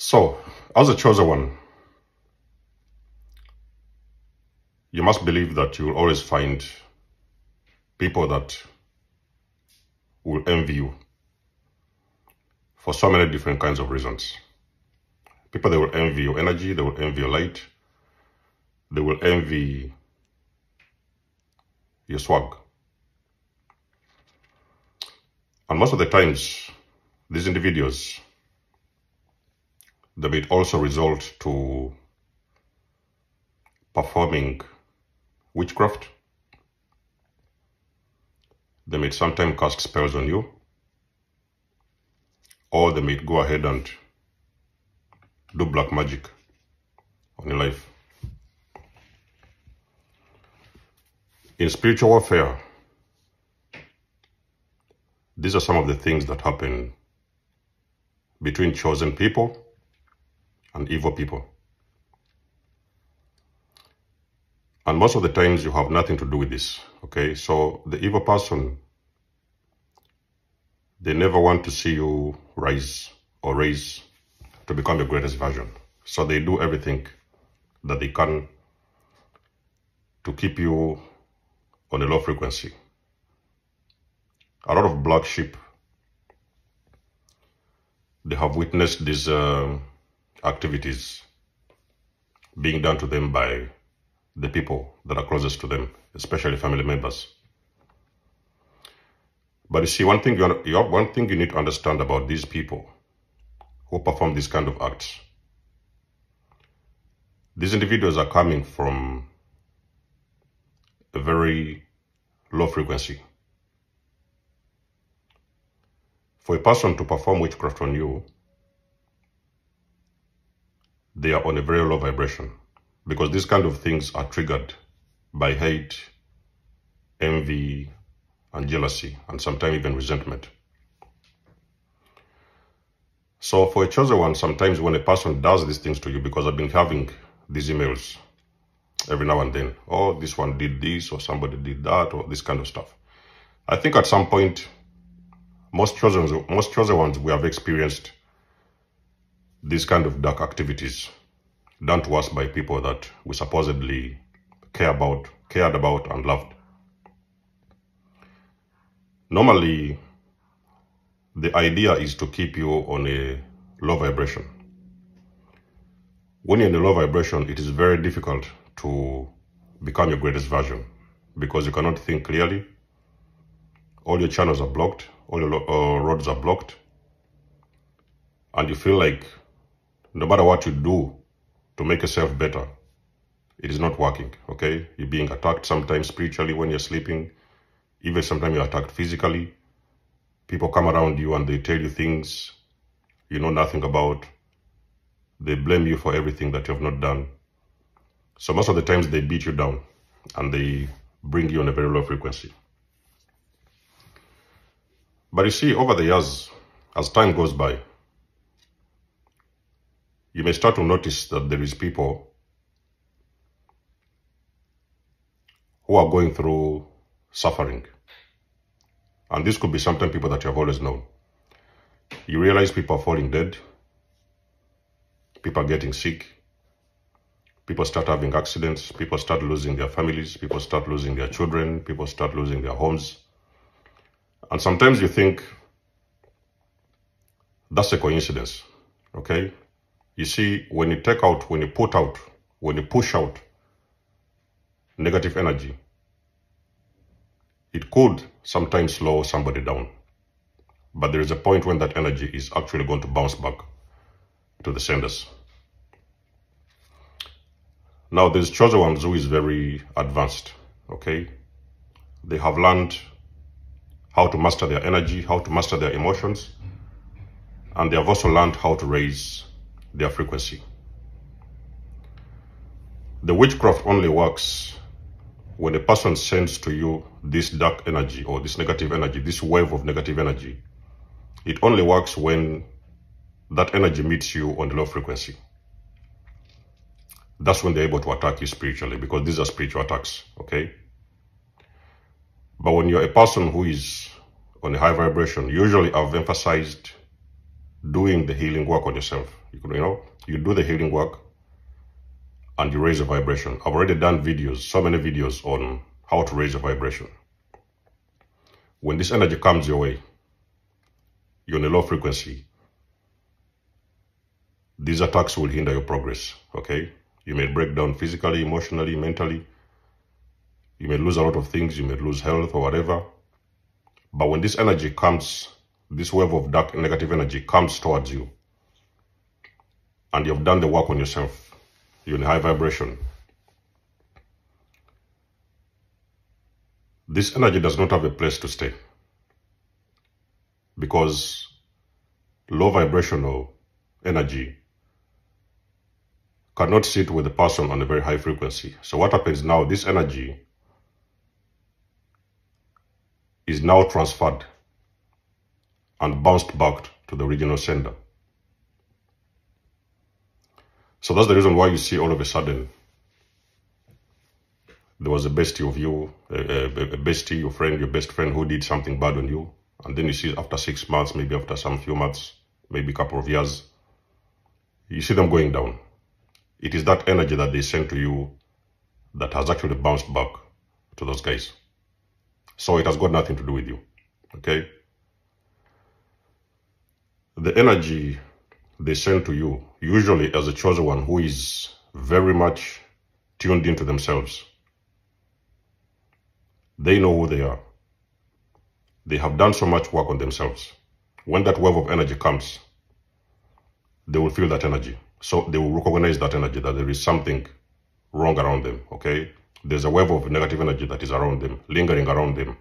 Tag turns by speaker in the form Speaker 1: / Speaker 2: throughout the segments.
Speaker 1: So, as a chosen one, you must believe that you will always find people that will envy you for so many different kinds of reasons. People, they will envy your energy, they will envy your light, they will envy your swag. And most of the times, these individuals, they may also result to performing witchcraft. They may sometimes cast spells on you, or they may go ahead and do black magic on your life. In spiritual warfare, these are some of the things that happen between chosen people and evil people. And most of the times you have nothing to do with this, okay? So the evil person, they never want to see you rise or raise to become your greatest version. So they do everything that they can to keep you on a low frequency. A lot of black sheep, they have witnessed these activities being done to them by the people that are closest to them, especially family members. But you see, one thing you need to understand about these people who perform these kind of acts. These individuals are coming from a very low frequency. For a person to perform witchcraft on you, they are on a very low vibration, because these kind of things are triggered by hate, envy, and jealousy, and sometimes even resentment. So for a chosen one, sometimes when a person does these things to you, because I've been having these emails every now and then, oh, this one did this, or somebody did that, or this kind of stuff. I think at some point, most chosen ones, we have experienced these kind of dark activities done to us by people that we supposedly cared about and loved. Normally, the idea is to keep you on a low vibration. When you're in a low vibration, it is very difficult to become your greatest version, because you cannot think clearly. All your channels are blocked, all your roads are blocked, and you feel like no matter what you do to make yourself better, it is not working, okay? You're being attacked sometimes spiritually when you're sleeping, even sometimes you're attacked physically. People come around you and they tell you things you know nothing about. They blame you for everything that you have not done. So most of the times they beat you down and they bring you on a very low frequency. But you see, over the years, as time goes by, you may start to notice that there is people who are going through suffering. And this could be sometimes people that you have always known. You realize people are falling dead, people are getting sick, people start having accidents, people start losing their families, people start losing their children, people start losing their homes. And sometimes you think that's a coincidence, okay? You see, when you push out negative energy, it could sometimes slow somebody down. But there is a point when that energy is actually going to bounce back to the senders. Now, there's chosen ones who is very advanced, okay? They have learned how to master their energy, how to master their emotions, and they have also learned how to raise their frequency. The witchcraft only works when a person sends to you this dark energy or this negative energy, this wave of negative energy. It only works when that energy meets you on the low frequency. That's when they're able to attack you spiritually, because these are spiritual attacks, okay? But when you're a person who is on a high vibration, usually I've emphasized doing the healing work on yourself. You do the healing work and you raise the vibration. I've already done videos, so many videos on how to raise the vibration. When this energy comes your way, you're in a low frequency, these attacks will hinder your progress, okay? You may break down physically, emotionally, mentally. You may lose a lot of things. You may lose health or whatever. But when this energy comes, this wave of dark negative energy comes towards you, and you've done the work on yourself, you're in high vibration, this energy does not have a place to stay, because low vibrational energy cannot sit with a person on a very high frequency. So what happens now, this energy is now transferred and bounced back to the original sender. So that's the reason why you see all of a sudden there was a bestie of you, a bestie, your friend, your best friend who did something bad on you. And then you see after 6 months, maybe after some few months, maybe a couple of years, you see them going down. It is that energy that they send to you that has actually bounced back to those guys. So it has got nothing to do with you, okay? The energy they send to you, usually as a chosen one who is very much tuned into themselves, they know who they are. They have done so much work on themselves. When that wave of energy comes, they will feel that energy. So they will recognize that energy, that there is something wrong around them, okay? There's a wave of negative energy that is around them, lingering around them.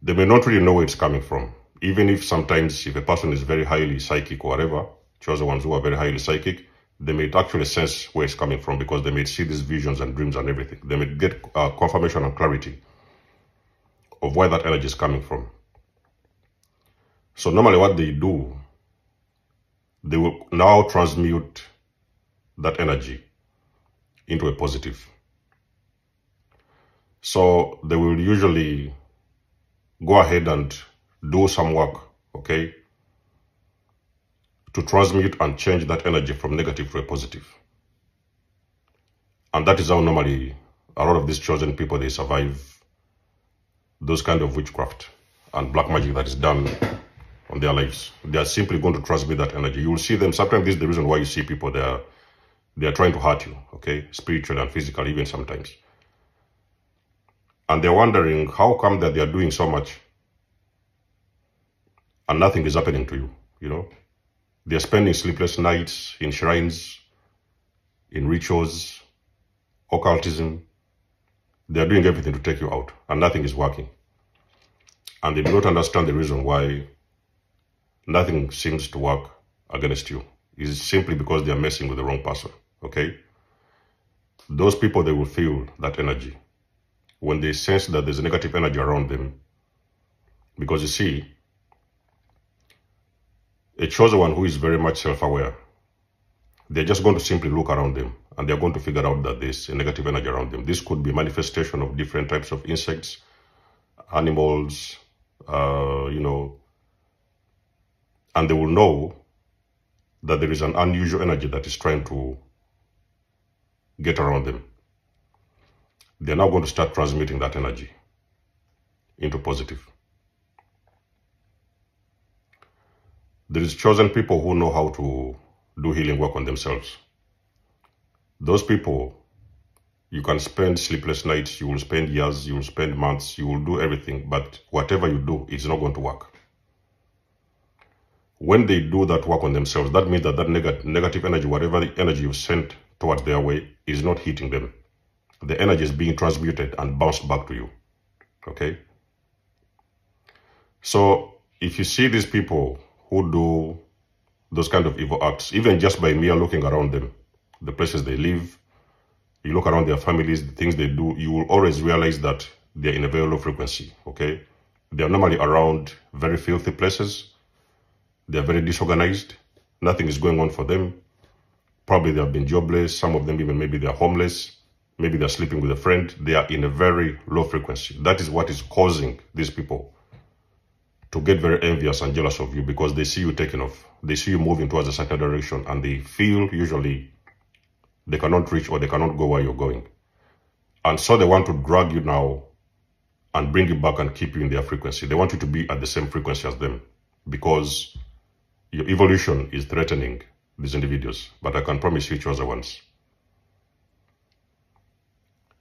Speaker 1: They may not really know where it's coming from. Even if sometimes if a person is very highly psychic or whatever, chosen ones who are very highly psychic, they may actually sense where it's coming from, because they may see these visions and dreams and everything. They may get confirmation and clarity of where that energy is coming from. So normally what they do, they will now transmute that energy into a positive. So they will usually go ahead and do some work, okay, to transmute and change that energy from negative to a positive. And that is how normally a lot of these chosen people, they survive those kind of witchcraft and black magic that is done on their lives. They are simply going to transmit that energy. You will see them, sometimes this is the reason why you see people, they are trying to hurt you, okay, spiritually and physically, even sometimes. And they're wondering how come that they are doing so much and nothing is happening to you, you know. They're spending sleepless nights in shrines, in rituals, occultism. They're doing everything to take you out, and nothing is working. And they do not understand the reason why nothing seems to work against you. It's simply because they are messing with the wrong person, okay? Those people, they will feel that energy when they sense that there's a negative energy around them. Because you see, a chosen one who is very much self-aware, they're just going to simply look around them and they're going to figure out that there's a negative energy around them. This could be manifestation of different types of insects, animals, you know, and they will know that there is an unusual energy that is trying to get around them. They're now going to start transmitting that energy into positive. There is chosen people who know how to do healing work on themselves. Those people, you can spend sleepless nights, you will spend years, you will spend months, you will do everything, but whatever you do, it's not going to work. When they do that work on themselves, that means that negative energy, whatever the energy you sent towards their way, is not hitting them. The energy is being transmuted and bounced back to you, okay? So if you see these people who do those kind of evil acts, even just by mere looking around them, the places they live, you look around their families, the things they do, you will always realize that they're in a very low frequency, okay? They're normally around very filthy places. They're very disorganized. Nothing is going on for them. Probably they have been jobless. Some of them even maybe they're homeless. Maybe they're sleeping with a friend. They are in a very low frequency. That is what is causing these people to get very envious and jealous of you because they see you taking off. They see you moving towards a certain direction and they feel usually they cannot reach or they cannot go where you're going. And so they want to drag you now and bring you back and keep you in their frequency. They want you to be at the same frequency as them because your evolution is threatening these individuals. But I can promise you chosen ones.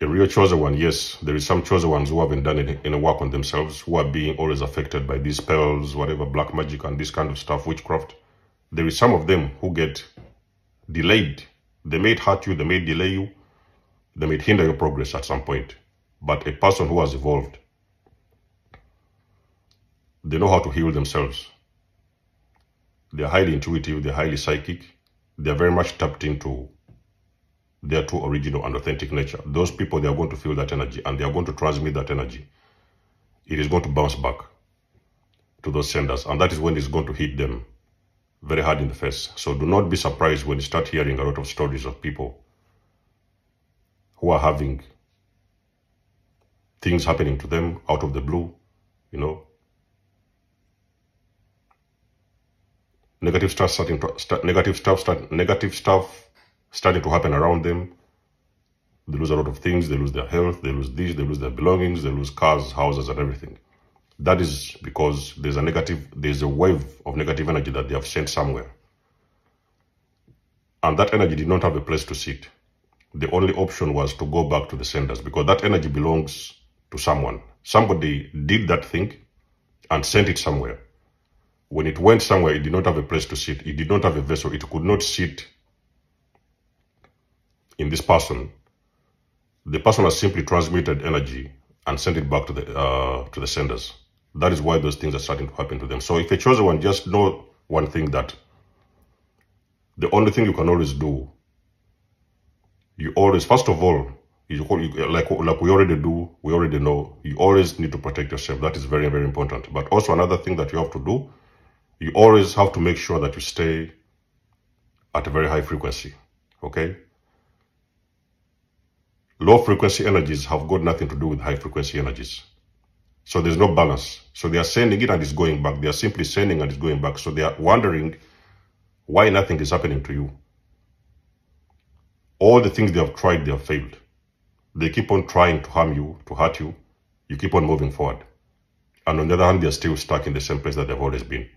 Speaker 1: A real chosen one, yes, there is some chosen ones who haven't done any work on themselves, who are being always affected by these spells, whatever, black magic and this kind of stuff, witchcraft. There is some of them who get delayed. They may hurt you, they may delay you, they may hinder your progress at some point. But a person who has evolved, they know how to heal themselves. They're highly intuitive, they're highly psychic, they're very much tapped into their true original and authentic nature. Those people, they are going to feel that energy and they are going to transmit that energy. It is going to bounce back to those senders, and that is when it's going to hit them very hard in the face. So do not be surprised when you start hearing a lot of stories of people who are having things happening to them out of the blue, you know. Negative stuff starting to happen around them. They lose a lot of things. They lose their health. They lose this. They lose their belongings. They lose cars, houses, and everything. That is because there's a wave of negative energy that they have sent somewhere. And that energy did not have a place to sit. The only option was to go back to the senders because that energy belongs to someone. Somebody did that thing and sent it somewhere. When it went somewhere, it did not have a place to sit. It did not have a vessel. It could not sit in this person. The person has simply transmitted energy and sent it back to the senders. That is why those things are starting to happen to them. So if a chosen one, just know one thing, that the only thing you can always do, you always, first of all, like we already do, we already know, you always need to protect yourself. That is very, very important. But also another thing that you have to do, you always have to make sure that you stay at a very high frequency, okay? Low frequency energies have got nothing to do with high frequency energies. So there's no balance. So they are sending it and it's going back. They are simply sending and it's going back. So they are wondering why nothing is happening to you. All the things they have tried, they have failed. They keep on trying to harm you, to hurt you. You keep on moving forward. And on the other hand, they are still stuck in the same place that they've always been.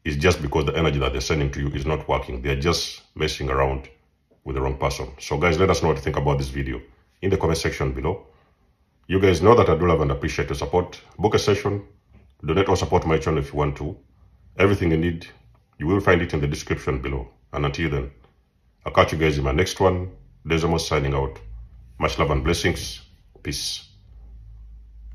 Speaker 1: It's just because the energy that they're sending to you is not working. They're just messing around with the wrong person. So guys, let us know what you think about this video in the comment section below. You guys know that I do love and appreciate your support. Book a session, donate or support my channel if you want to. Everything you need, you will find it in the description below. And until then, I'll catch you guys in my next one. Desmos signing out. Much love and blessings. Peace.